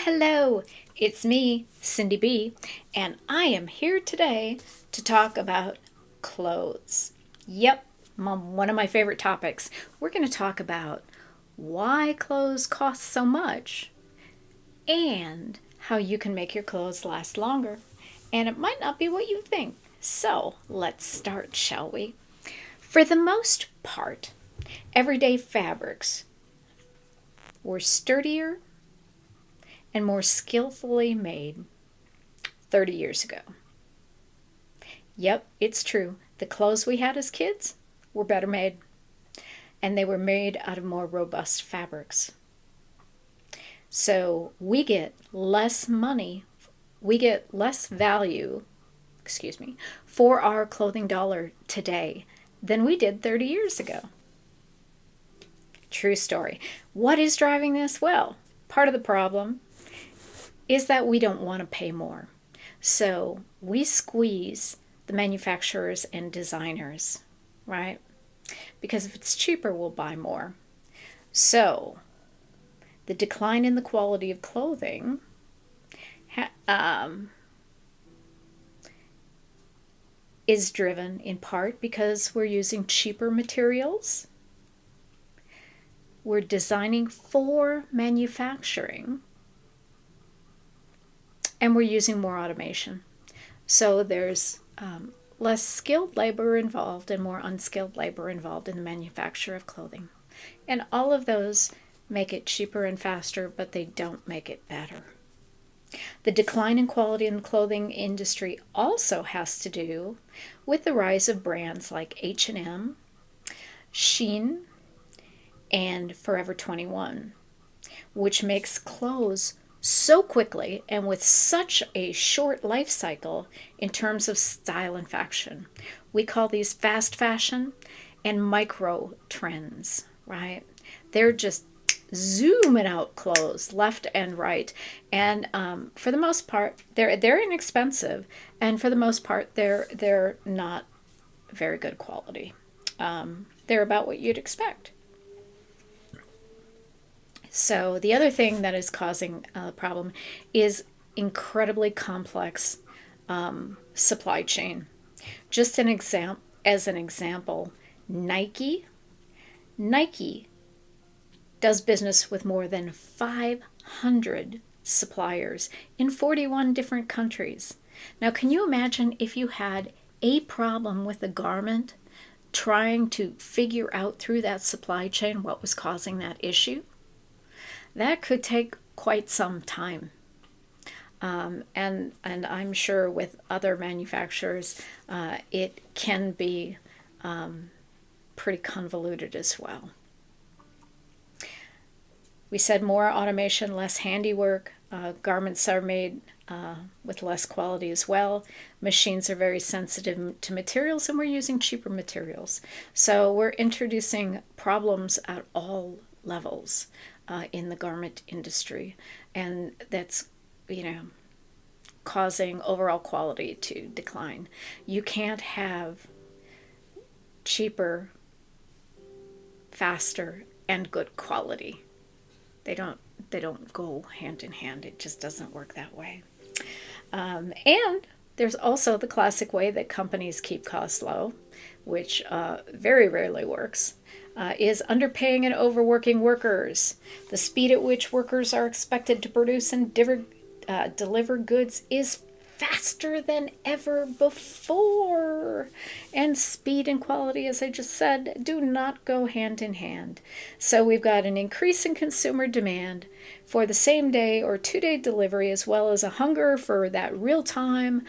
Hello! It's me, Cindy B, and I am here today to talk about clothes. Yep, one of my favorite topics. We're going to talk about why clothes cost so much and how you can make your clothes last longer. And it might not be what you think. So let's start, shall we? For the most part, everyday fabrics were sturdier and more skillfully made 30 years ago. Yep, it's true. The clothes we had as kids were better made, and they were made out of more robust fabrics. So we get less money, we get less value, for our clothing dollar today than we did 30 years ago. True story. What is driving this? Well, part of the problem is that we don't want to pay more. So we squeeze the manufacturers and designers, right? Because if it's cheaper, we'll buy more. So the decline in the quality of clothing is driven in part because we're using cheaper materials. We're designing for manufacturing, and we're using more automation. So there's less skilled labor involved and more unskilled labor involved in the manufacture of clothing. And all of those make it cheaper and faster, but they don't make it better. The decline in quality in the clothing industry also has to do with the rise of brands like H&M, Shein, and Forever 21, which makes clothes so quickly and with such a short life cycle in terms of style and fashion. We call these fast fashion and micro trends, right? They're just zooming out clothes left and right, and for the most part, they're inexpensive, and for the most part, they're not very good quality. They're about what you'd expect. So the other thing that is causing a problem is incredibly complex supply chain. Just as an example, Nike does business with more than 500 suppliers in 41 different countries. Now, can you imagine if you had a problem with a garment, trying to figure out through that supply chain what was causing that issue? That could take quite some time. And I'm sure with other manufacturers, it can be pretty convoluted as well. We said more automation, less handiwork. Garments are made with less quality as well. Machines are very sensitive to materials, and we're using cheaper materials. So we're introducing problems at all levels in the garment industry, and that's causing overall quality to decline. You can't have cheaper, faster, and good quality. They don't go hand in hand. It just doesn't work that way. And there's also the classic way that companies keep costs low, which very rarely works, is underpaying and overworking workers. The speed at which workers are expected to produce and deliver goods is faster than ever before. And speed and quality, as I just said, do not go hand in hand. So we've got an increase in consumer demand for the same day or 2-day delivery, as well as a hunger for that real time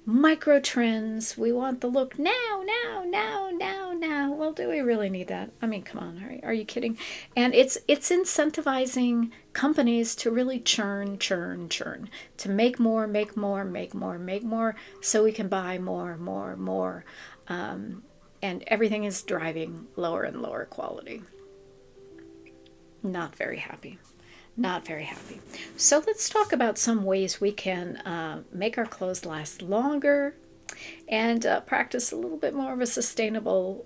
micro trends. We want the look now. Well, do we really need that? I mean, come on, are you kidding? And it's incentivizing companies to really churn, to make more, so we can buy more. And everything is driving lower and lower quality. Not very happy. Not very happy. So let's talk about some ways we can make our clothes last longer and practice a little bit more of a sustainable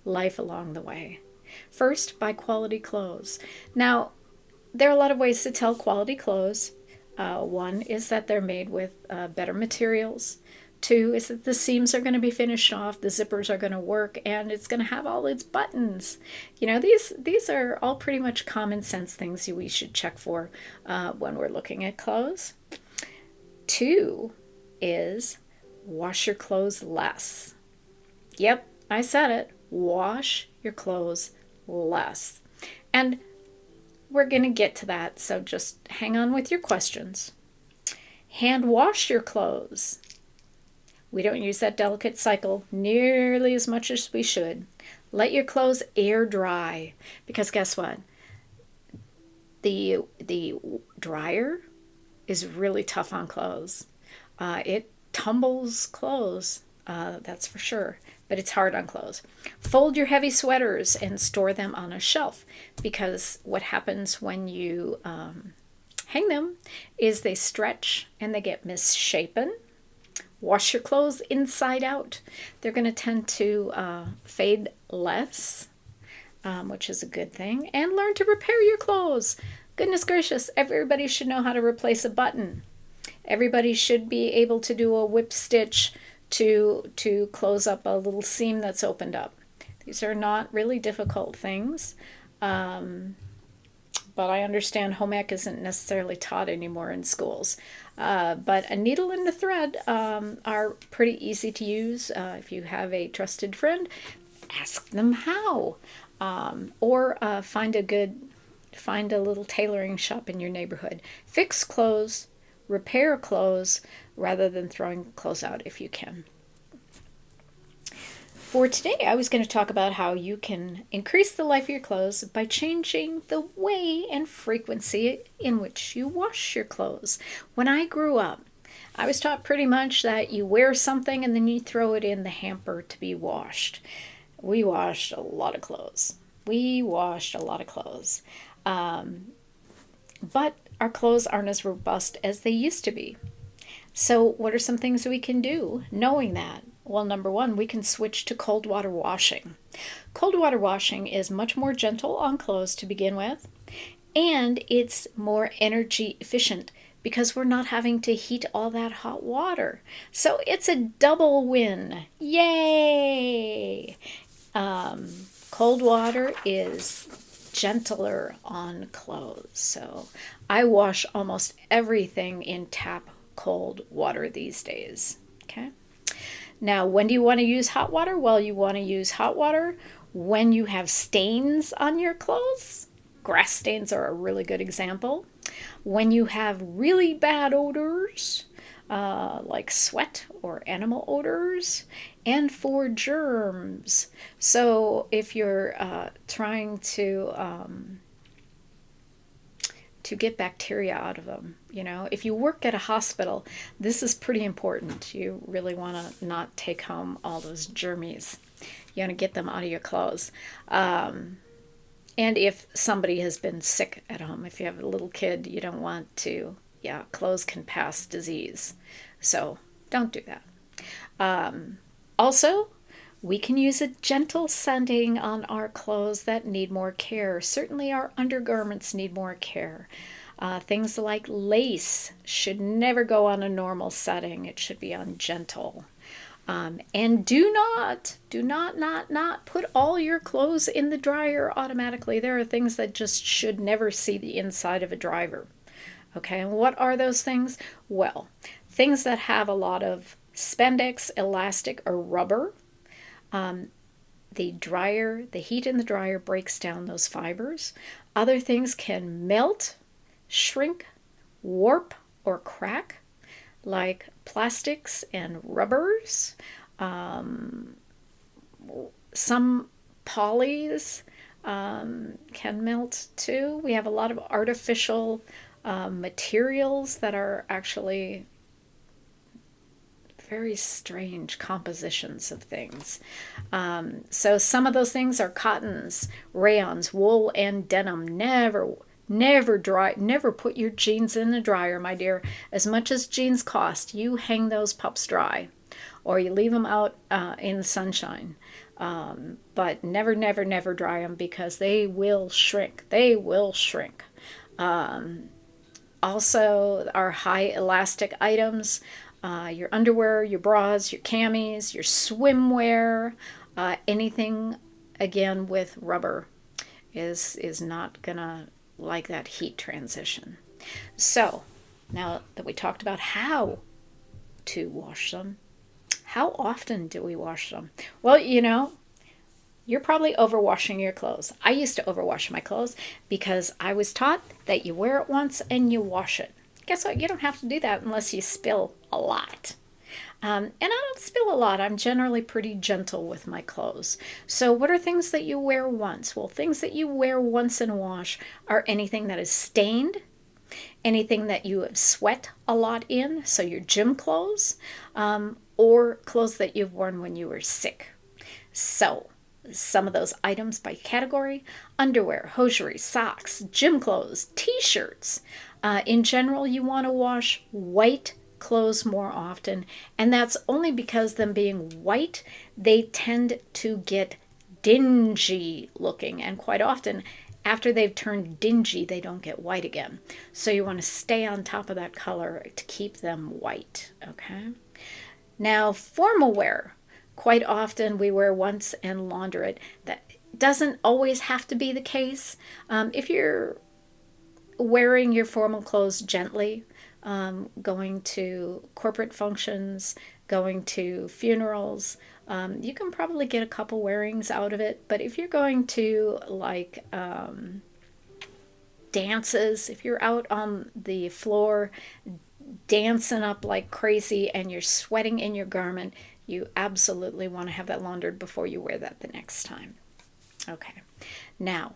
life along the way. First, buy quality clothes. Now, there are a lot of ways to tell quality clothes. One is that they're made with better materials. Two is that the seams are going to be finished off, the zippers are going to work, and it's going to have all its buttons. You know, these are all pretty much common sense things we should check for when we're looking at clothes. Two is wash your clothes less. Yep, I said it. Wash your clothes less. And we're going to get to that, so just hang on with your questions. Hand wash your clothes. We don't use that delicate cycle nearly as much as we should. Let your clothes air dry, because guess what? The dryer is really tough on clothes. It tumbles clothes, that's for sure, but it's hard on clothes. Fold your heavy sweaters and store them on a shelf, because what happens when you hang them is they stretch and they get misshapen. Wash your clothes inside out. They're going to tend to fade less, which is a good thing. And learn to repair your clothes. Goodness gracious, everybody should know how to replace a button. Everybody should be able to do a whip stitch to close up a little seam that's opened up. These are not really difficult things. But I understand home ec isn't necessarily taught anymore in schools. But a needle and a thread are pretty easy to use. If you have a trusted friend, ask them how. Or find a little tailoring shop in your neighborhood. Fix clothes, repair clothes, rather than throwing clothes out if you can. For today, I was going to talk about how you can increase the life of your clothes by changing the way and frequency in which you wash your clothes. When I grew up, I was taught pretty much that you wear something and then you throw it in the hamper to be washed. We washed a lot of clothes. But our clothes aren't as robust as they used to be. So what are some things we can do knowing that? Well, number one, we can switch to cold water washing. Cold water washing is much more gentle on clothes to begin with, and it's more energy efficient because we're not having to heat all that hot water. So it's a double win. Yay! Cold water is gentler on clothes. So I wash almost everything in tap cold water these days. Okay. Now, when do you want to use hot water? Well, you want to use hot water when you have stains on your clothes. Grass stains are a really good example. When you have really bad odors, like sweat or animal odors, and for germs. So if you're trying to get bacteria out of them. You know, if you work at a hospital, this is pretty important. You really want to not take home all those germies. You want to get them out of your clothes. And if somebody has been sick at home, if you have a little kid, you don't want to, clothes can pass disease. So don't do that. Also, we can use a gentle sanding on our clothes that need more care. Certainly our undergarments need more care. Things like lace should never go on a normal setting. It should be on gentle. And do not put all your clothes in the dryer automatically. There are things that just should never see the inside of a dryer. Okay, and what are those things? Well, things that have a lot of spandex, elastic, or rubber. The heat in the dryer breaks down those fibers. Other things can melt, shrink, warp, or crack, like plastics and rubbers. Some polys can melt too. We have a lot of artificial materials that are actually very strange compositions of things. So some of those things are cottons, rayons, wool, and denim. Never put your jeans in the dryer, my dear. As much as jeans cost, you hang those pups dry, or you leave them out in the sunshine. But never dry them, because they will shrink. Also, our high elastic items, your underwear, your bras, your camis, your swimwear, anything again with rubber is not gonna like that heat transition. So now that we talked about how to wash them, how often do we wash them? Well, you're probably overwashing your clothes. I used to overwash my clothes because I was taught that you wear it once and you wash it. Guess what? You don't have to do that unless you spill a lot. And I don't spill a lot. I'm generally pretty gentle with my clothes. So, what are things that you wear once? Well, things that you wear once and wash are anything that is stained, anything that you have sweat a lot in, so your gym clothes, or clothes that you've worn when you were sick. So, some of those items by category: underwear, hosiery, socks, gym clothes, t shirts. In general, you want to wash white clothes more often, and that's only because them being white, they tend to get dingy looking, and quite often after they've turned dingy, they don't get white again. So you want to stay on top of that color to keep them white, okay? Now, formal wear. Quite often we wear once and launder it. That doesn't always have to be the case. If you're wearing your formal clothes gently, going to corporate functions, going to funerals, you can probably get a couple wearings out of it. But if you're going to like dances, if you're out on the floor dancing up like crazy and you're sweating in your garment, you absolutely want to have that laundered before you wear that the next time. Okay. Now,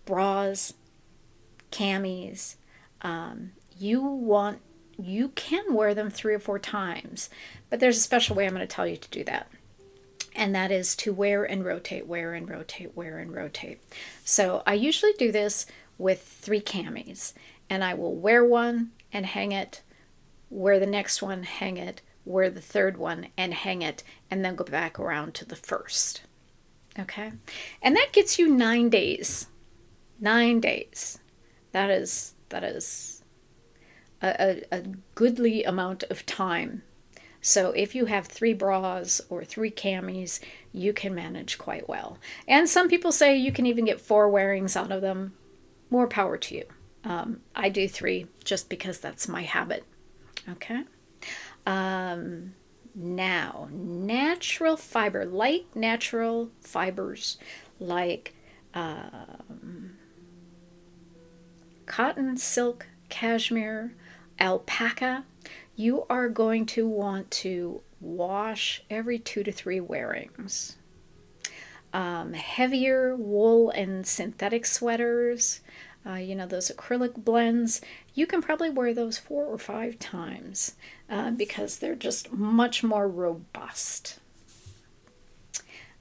bras, camis, you can wear them 3 or 4 times, but there's a special way I'm going to tell you to do that. And that is to wear and rotate, wear and rotate, wear and rotate. So I usually do this with 3 camis, and I will wear one and hang it, wear the next one, hang it, wear the third one and hang it, and then go back around to the first. Okay? And that gets you 9 days. 9 days. That is a goodly amount of time. So if you have 3 bras or 3 camis, you can manage quite well. And some people say you can even get 4 wearings out of them. More power to you. I do 3 just because that's my habit. Okay? Now, natural fiber, light natural fibers like cotton, silk, cashmere, alpaca, you are going to want to wash every 2 to 3 wearings. Heavier wool and synthetic sweaters, those acrylic blends, you can probably wear those 4 or 5 times because they're just much more robust.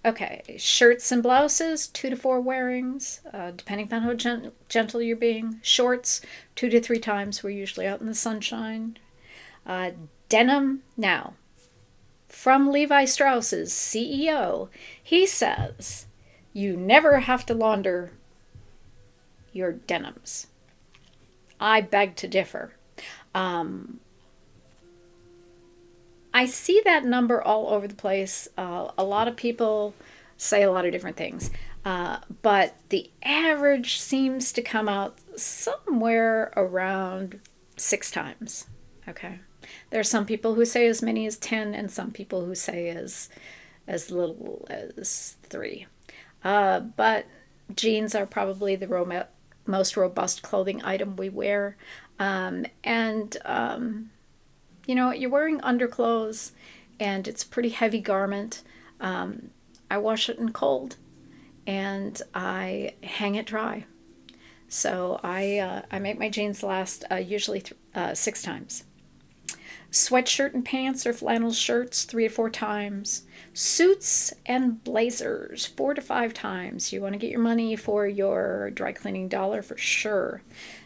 Okay, shirts and blouses, 2 to 4 wearings, depending on how gentle you're being. Shorts, 2 to 3 times. We're usually out in the sunshine. Denim, now, from Levi Strauss's CEO, he says, you never have to launder your denims. I beg to differ. I see that number all over the place. A lot of people say a lot of different things. But the average seems to come out somewhere around 6 times. Okay. There are some people who say as many as 10 and some people who say as little as 3. But jeans are probably the most robust clothing item we wear. You're wearing underclothes and it's a pretty heavy garment. I wash it in cold and I hang it dry. So I make my jeans last usually 6 times. Sweatshirt and pants or flannel shirts 3 to 4 times. Suits and blazers 4 to 5 times. You want to get your money for your dry cleaning dollar for sure.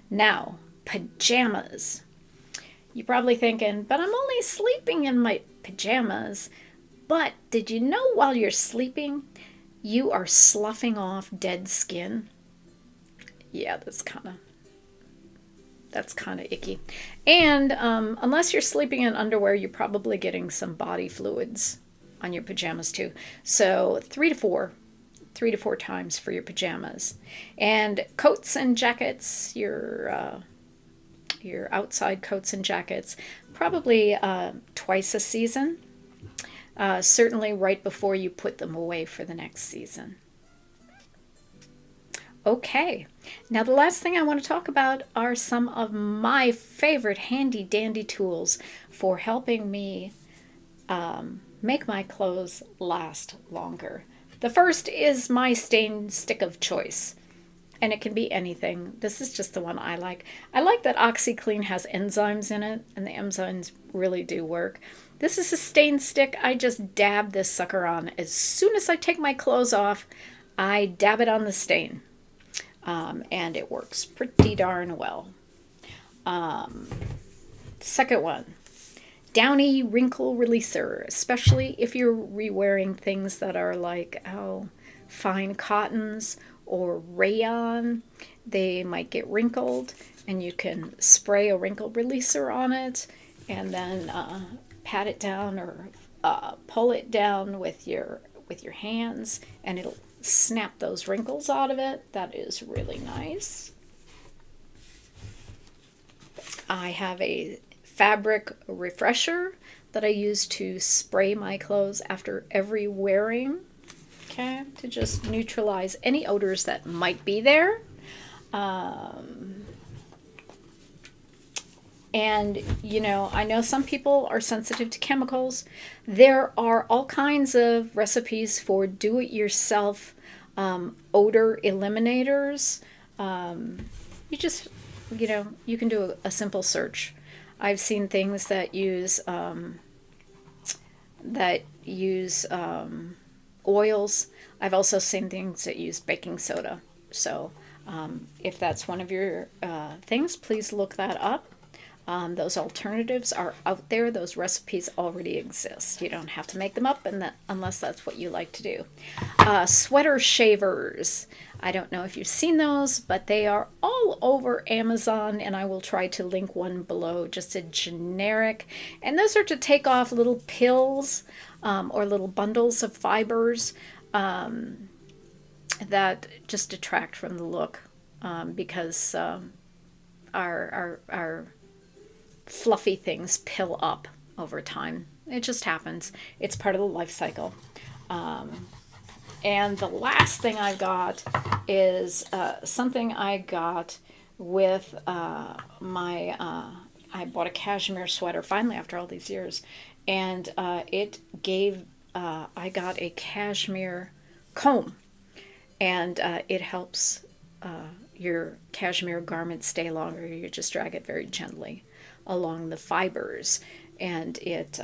Now, pajamas. You're probably thinking, but I'm only sleeping in my pajamas. But did you know while you're sleeping, you are sloughing off dead skin? Yeah, that's kind of That's kind of icky. And unless you're sleeping in underwear, you're probably getting some body fluids on your pajamas too. So 3 to 4 times for your pajamas. And coats and jackets, your outside coats and jackets, probably twice a season. Certainly right before you put them away for the next season. Okay, now the last thing I want to talk about are some of my favorite handy dandy tools for helping me make my clothes last longer. The first is my stain stick of choice, and it can be anything. This is just the one I like. I like that OxiClean has enzymes in it, and the enzymes really do work. This is a stain stick. I just dab this sucker on. As soon as I take my clothes off, I dab it on the stain. And it works pretty darn well. Second one, Downy Wrinkle Releaser, especially if you're re-wearing things that are like, fine cottons or rayon. They might get wrinkled, and you can spray a wrinkle releaser on it and then pat it down or pull it down with your hands, and it'll snap those wrinkles out of it. That is really nice. I have a fabric refresher that I use to spray my clothes after every wearing, okay, to just neutralize any odors that might be there. And, I know some people are sensitive to chemicals. There are all kinds of recipes for do-it-yourself odor eliminators. You just, you can do a simple search. I've seen things that use oils. I've also seen things that use baking soda. So if that's one of your things, please look that up. Those alternatives are out there. Those recipes already exist. You don't have to make them up unless that's what you like to do. Sweater shavers. I don't know if you've seen those, but they are all over Amazon, and I will try to link one below, just a generic. And those are to take off little pills or little bundles of fibers that just detract from the look because our fluffy things pill up over time. It just happens. It's part of the life cycle. And the last thing I got is something I got with I bought a cashmere sweater finally after all these years, and I got a cashmere comb, and it helps your cashmere garment stay longer. You just drag it very gently along the fibers, and it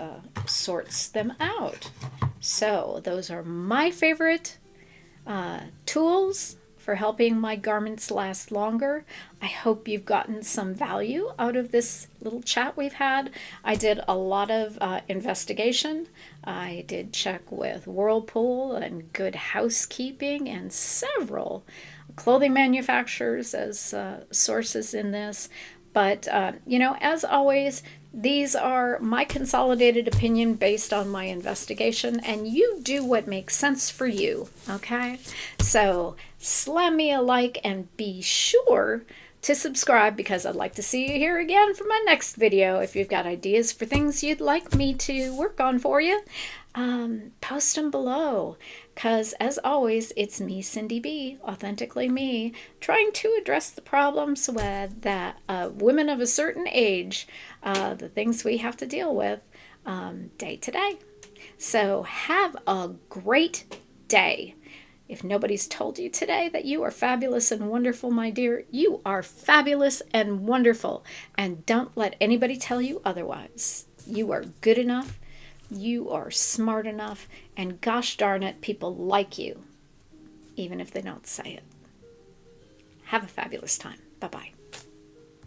sorts them out. So those are my favorite tools for helping my garments last longer. I hope you've gotten some value out of this little chat we've had. I did a lot of investigation. I did check with Whirlpool and Good Housekeeping and several clothing manufacturers as sources in this. But, as always, these are my consolidated opinion based on my investigation, and you do what makes sense for you, okay? So slam me a like and be sure to subscribe, because I'd like to see you here again for my next video. If you've got ideas for things you'd like me to work on for you, post them below. Because, as always, it's me, Cindy B, authentically me, trying to address the problems that women of a certain age, the things we have to deal with day to day. So have a great day. If nobody's told you today that you are fabulous and wonderful, my dear, you are fabulous and wonderful. And don't let anybody tell you otherwise. You are good enough. You are smart enough, and gosh darn it, people like you, even if they don't say it. Have a fabulous time. Bye-bye.